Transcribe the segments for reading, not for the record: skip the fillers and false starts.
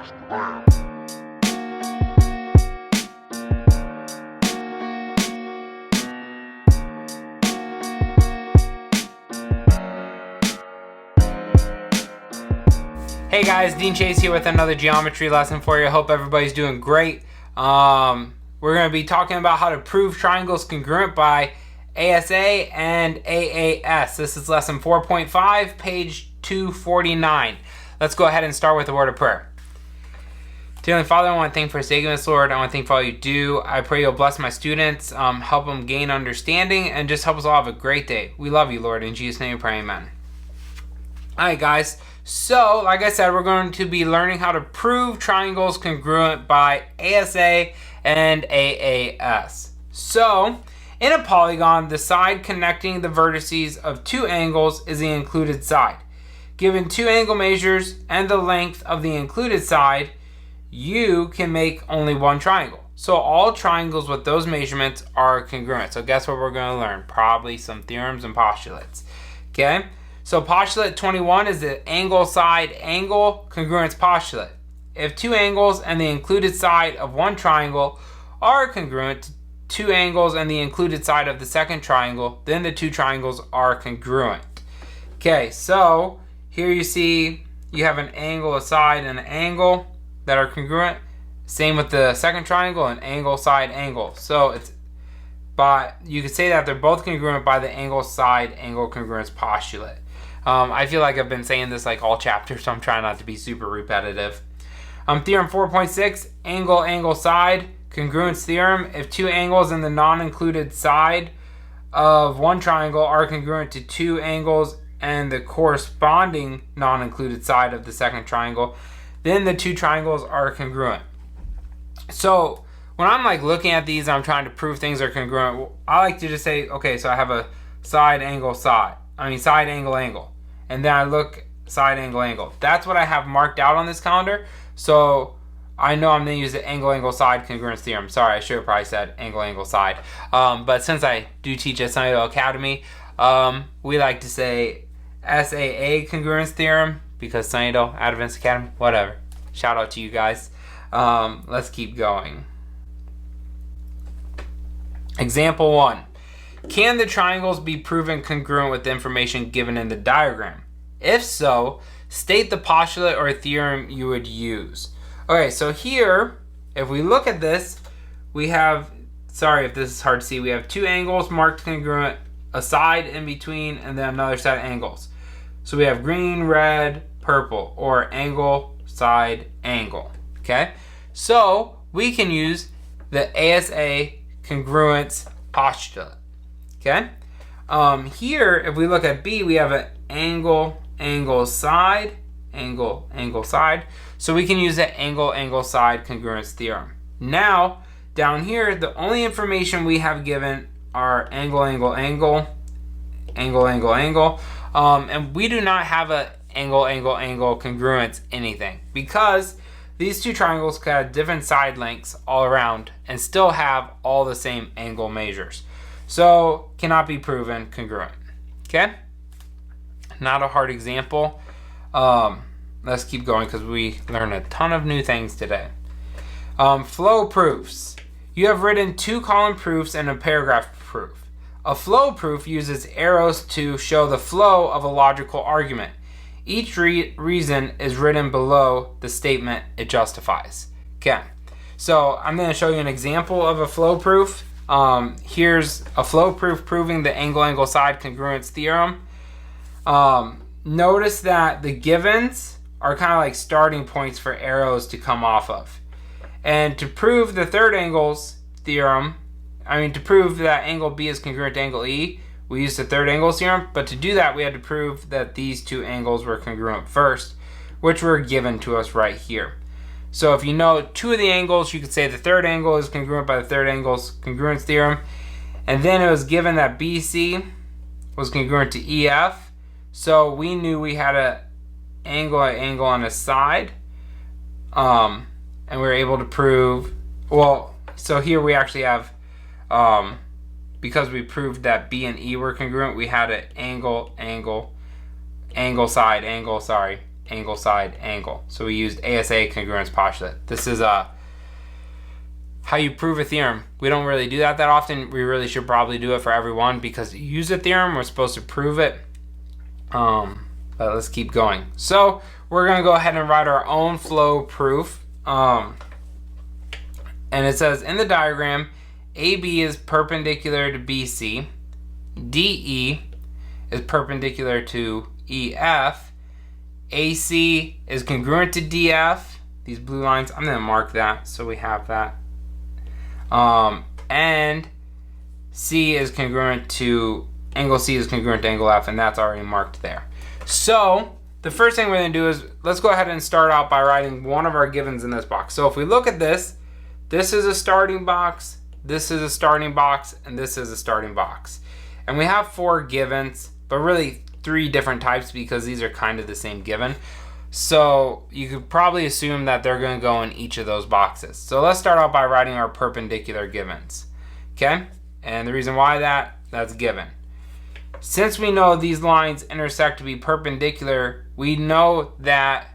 Hey guys, Dean Chase here with another geometry lesson for you. I hope everybody's doing great. We're going to be talking about how to prove triangles congruent by ASA and AAS. This is lesson 4.5, page 249. Let's go ahead and start with a word of prayer. Dear Heavenly Father, I want to thank you for saving us, Lord. I want to thank you for all you do. I pray you'll bless my students, help them gain understanding, and just help us all have a great day. We love you, Lord. In Jesus' name we pray, amen. Alright guys, so like I said, we're going to be learning how to prove triangles congruent by ASA and AAS. So, in a polygon, the side connecting the vertices of two angles is the included side. Given two angle measures and the length of the included side, you can make only one triangle. So all triangles with those measurements are congruent. So guess what we're going to learn? Probably some theorems and postulates. Okay? So postulate 21 is the angle side angle congruence postulate. If two angles and the included side of one triangle are congruent to two angles and the included side of the second triangle, then the two triangles are congruent. Okay, so here you see you have an angle, a side, and an angle that are congruent. Same with the second triangle, an angle, side, angle. So it's you could say that they're both congruent by the angle, side, angle congruence postulate. I feel like I've been saying this like all chapters, so I'm trying not to be super repetitive. Theorem 4.6, angle, angle, side, congruence theorem. If two angles in the non-included side of one triangle are congruent to two angles and the corresponding non-included side of the second triangle, then the two triangles are congruent. So when I'm like looking at these, I'm trying to prove things are congruent. I like to just say, okay, so I have a side, angle, side. Side, angle, angle. And then I look side, angle, angle. That's what I have marked out on this calendar. So I know I'm going to use the angle, angle, side congruence theorem. Sorry, I should have probably said angle, angle, side. But since I do teach at Untitled Academy, we like to say ASA congruence theorem because Untitled Advanced Academy, whatever. Shout out to you guys. Let's keep going. Example 1. Can the triangles be proven congruent with the information given in the diagram? If so, state the postulate or theorem you would use. Okay, so here, if we look at this, we have, sorry if this is hard to see, we have two angles marked congruent, a side in between, and then another set of angles. So we have green, red, purple, or angle, side, angle. Okay, so we can use the ASA congruence postulate. Okay, here if we look at B, we have an angle, angle, side, angle, angle, side. So we can use the angle, angle, side congruence theorem. Now, down here, the only information we have given are angle, angle, angle, angle, angle, angle, and we do not have a angle, angle, angle congruence anything because these two triangles could have different side lengths all around and still have all the same angle measures. So, cannot be proven congruent. Okay? Not a hard example. Let's keep going because we learned a ton of new things today. Flow proofs. You have written two column proofs and a paragraph proof. A flow proof uses arrows to show the flow of a logical argument. Each reason is written below the statement it justifies. Okay, so I'm going to show you an example of a flow proof. Here's a flow proof proving the angle, angle, side congruence theorem. Notice that the givens are kind of like starting points for arrows to come off of. And to prove the third angles theorem, to prove that angle B is congruent to angle E, we used the third angle theorem, but to do that we had to prove that these two angles were congruent first, which were given to us right here. So if you know two of the angles, you could say the third angle is congruent by the third angle's congruence theorem. And then it was given that BC was congruent to EF. So we knew we had an angle on a side. And we were able to prove, so here we actually have, because we proved that B and E were congruent, we had an angle, side, angle, side, angle. So we used ASA congruence postulate. This is how you prove a theorem. We don't really do that often. We really should probably do it for everyone because you use a theorem, we're supposed to prove it. But let's keep going. So we're going to go ahead and write our own flow proof. And it says in the diagram, AB is perpendicular to BC, DE is perpendicular to EF, AC is congruent to DF, these blue lines, I'm going to mark that so we have that. And C is congruent to, angle C is congruent to angle F, and that's already marked there. So the first thing we're going to do is let's go ahead and start out by writing one of our givens in this box. So if we look at this, this is a starting box, this is a starting box, and this is a starting box. And we have 4 givens, but really 3 different types because these are kind of the same given. So you could probably assume that they're going to go in each of those boxes. So let's start out by writing our perpendicular givens. Okay? And the reason why that's given. Since we know these lines intersect to be perpendicular, we know that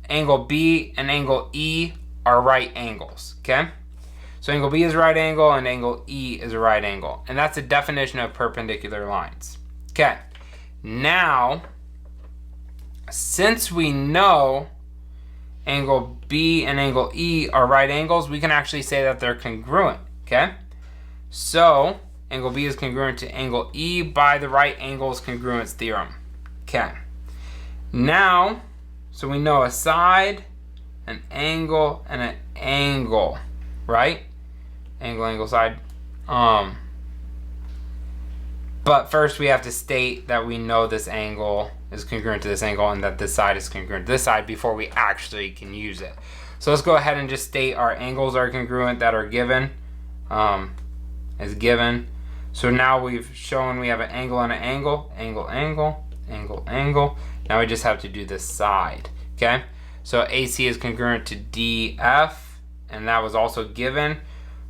angle B and angle E are right angles. Okay? So angle B is a right angle and angle E is a right angle. And that's the definition of perpendicular lines. Okay. Now, since we know angle B and angle E are right angles, we can actually say that they're congruent, okay? So, angle B is congruent to angle E by the right angles congruence theorem. Okay. Now, so we know a side, an angle, and an angle, right? Angle, angle, side. But first we have to state that we know this angle is congruent to this angle and that this side is congruent to this side before we actually can use it. So let's go ahead and just state our angles are congruent that are given, is given. So now we've shown we have an angle and an angle, angle, angle, angle, angle. Now we just have to do this side, okay? So AC is congruent to DF, and that was also given.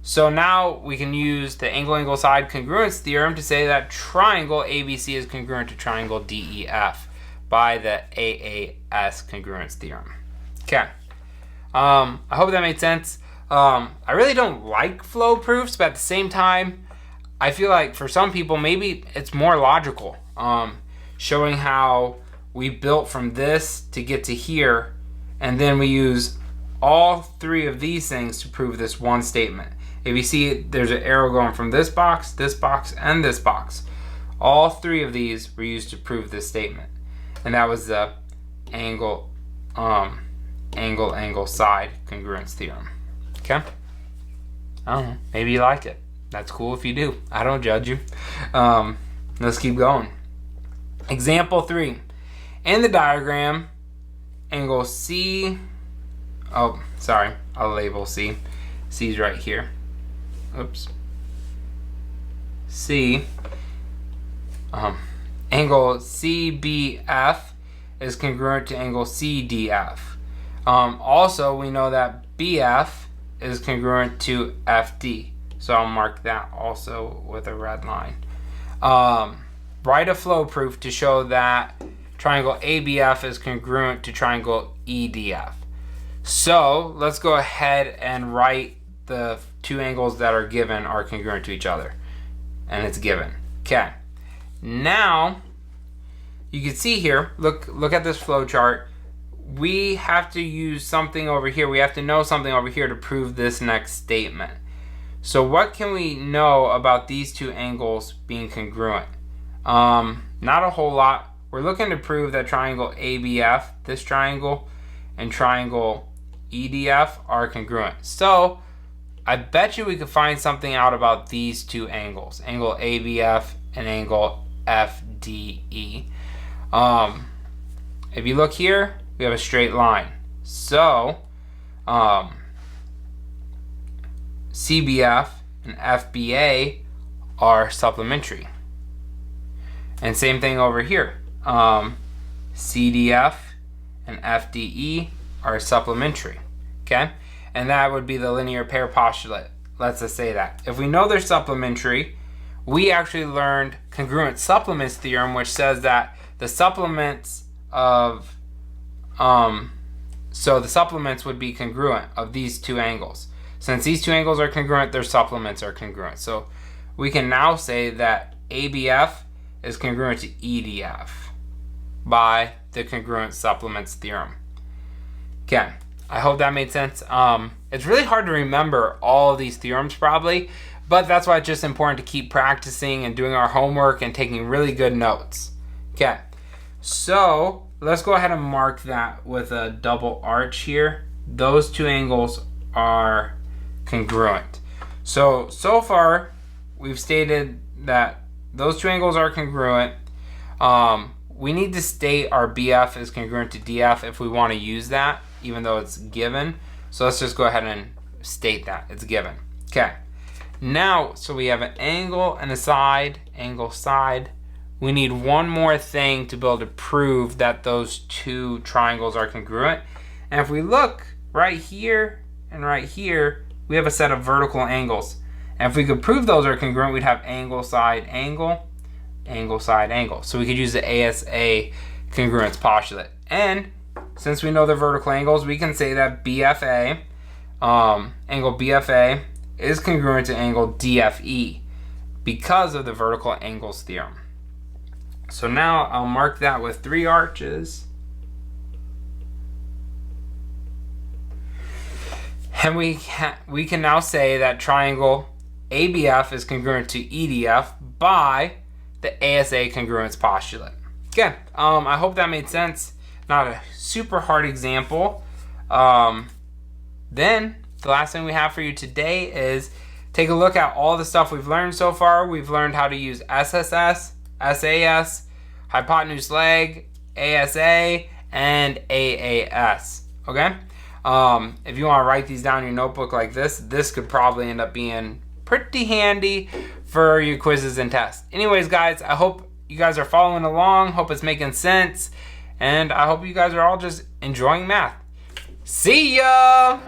So now we can use the angle, angle, side congruence theorem to say that triangle ABC is congruent to triangle DEF by the AAS congruence theorem. Okay. I hope that made sense. I really don't like flow proofs, but at the same time, I feel like for some people, maybe it's more logical. Showing how we built from this to get to here, and then we use all 3 of these things to prove this one statement. If you see, there's an arrow going from this box, and this box. All 3 of these were used to prove this statement. And that was the angle, angle, side congruence theorem. Okay? I don't know. Maybe you like it. That's cool if you do. I don't judge you. Let's keep going. Example 3. In the diagram, angle C, oh, sorry, I'll label C. C's right here. Oops. C, angle CBF is congruent to angle CDF. Also, we know that BF is congruent to FD. So I'll mark that also with a red line. Write a flow proof to show that triangle ABF is congruent to triangle EDF. So let's go ahead and write the 2 angles that are given are congruent to each other. And it's given. Okay. Now, you can see here, look at this flow chart. We have to use something over here. We have to know something over here to prove this next statement. So what can we know about these 2 angles being congruent? Not a whole lot. We're looking to prove that triangle ABF, this triangle, and triangle EDF are congruent. So I bet you we could find something out about these 2 angles, angle ABF and angle FDE. If you look here, we have a straight line. So CBF and FBA are supplementary. And same thing over here. CDF and FDE are supplementary. Okay? And that would be the linear pair postulate. Let's just say that. If we know they're supplementary, we actually learned congruent supplements theorem, which says that the supplements of So the supplements would be congruent of these two angles. Since these two angles are congruent, their supplements are congruent. So we can now say that ABF is congruent to EDF by the congruent supplements theorem. Okay, I hope that made sense. It's really hard to remember all of these theorems probably, but that's why it's just important to keep practicing and doing our homework and taking really good notes. Okay, so let's go ahead and mark that with a double arch here. Those two angles are congruent. So far we've stated that those two angles are congruent. We need to state our BF is congruent to DF if we want to use that, even though it's given. So let's just go ahead and state that it's given. Okay. Now, so we have an angle and a side, angle, side. We need one more thing to be able to prove that those two triangles are congruent. And if we look right here and right here, we have a set of vertical angles. And if we could prove those are congruent, we'd have angle, side, angle, angle, side, angle. So we could use the ASA congruence postulate. And since we know the vertical angles, we can say that BFA, angle BFA, is congruent to angle DFE because of the vertical angles theorem. So now I'll mark that with 3 arches. And we can now say that triangle ABF is congruent to EDF by the ASA congruence postulate. Okay, I hope that made sense. Not a super hard example. Then the last thing we have for you today is take a look at all the stuff we've learned so far. We've learned how to use SSS, SAS, hypotenuse leg, ASA, and AAS. Okay? If you want to write these down in your notebook like this could probably end up being pretty handy for your quizzes and tests. Anyways, guys, I hope you guys are following along. Hope it's making sense. And I hope you guys are all just enjoying math. See ya!